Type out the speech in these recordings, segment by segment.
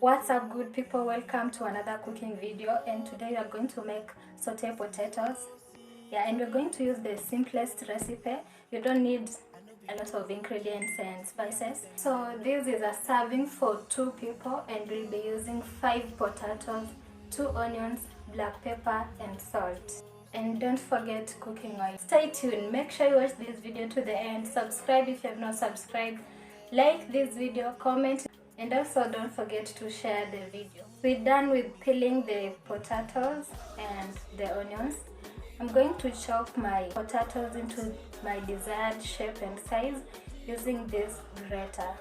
What's up, good people? Welcome to another cooking video, and today we are going to make saute potatoes. And we're going to use the simplest recipe. You don't need a lot of ingredients and spices. So this is a serving for 2 people, and we'll be using 5 potatoes, 2 onions, black pepper and salt. And don't forget cooking oil. Stay tuned. Make sure you watch this video to the end. Subscribe if you have not subscribed. Like this video, comment, and also don't forget to share the video. We're done with peeling the potatoes and the onions. I'm going to chop my potatoes into my desired shape and size using this grater.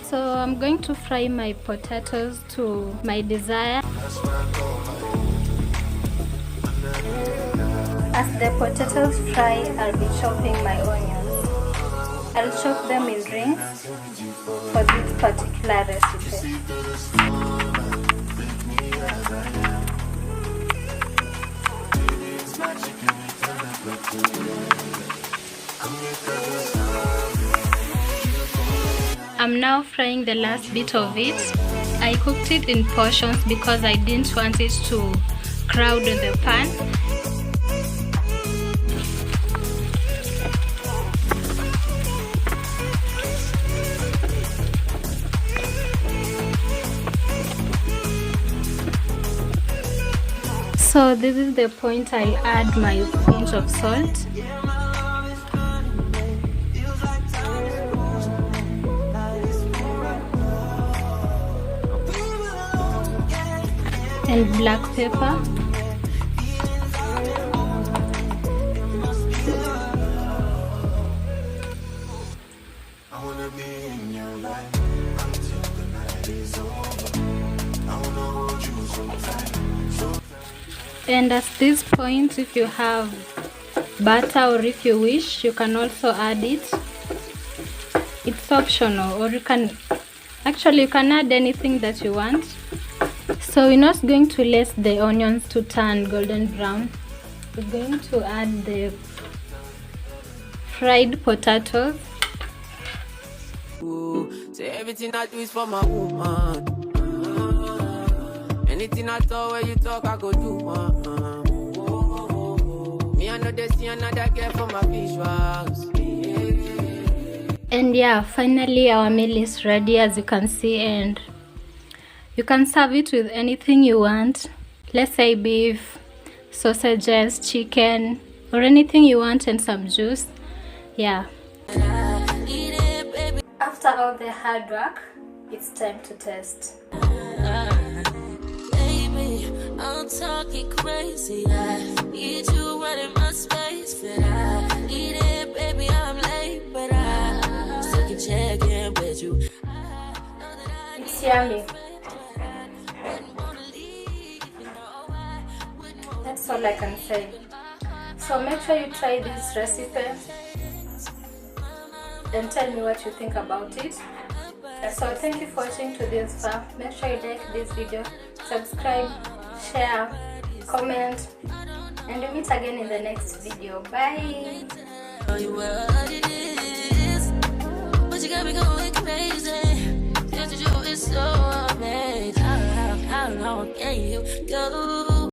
So I'm going to fry my potatoes to my desire. As the potatoes fry, I'll be chopping my onions. I'll chop them in rings for this particular recipe. I'm now frying the last bit of it. I cooked it in portions because I didn't want it to crowd in the pan. So this is the point I'll add my pinch of salt. And black pepper. And at this point, if you have butter or if you wish, you can also add it. It's optional, or you can add anything that you want. So we're not going to let the onions to turn golden brown. We're going to add the fried potatoes. Say everything I do is for my woman. Anything I talk, where you talk, I go do. Me, I know they see another girl for my visuals. And finally our meal is ready, as you can see, and you can serve it with anything you want. Let's say beef, sausages, chicken, or anything you want, and some juice. After all the hard work, it's time to taste. Baby, I'm talking crazy. I need you running my space, but I need it, baby. I'm late, but I still can check in with you. It's yummy. That's all I can say. So make sure you try this recipe and tell me what you think about it. So thank you for watching to this far. Make sure you like this video, subscribe, share, comment, and we meet again in the next video. Bye.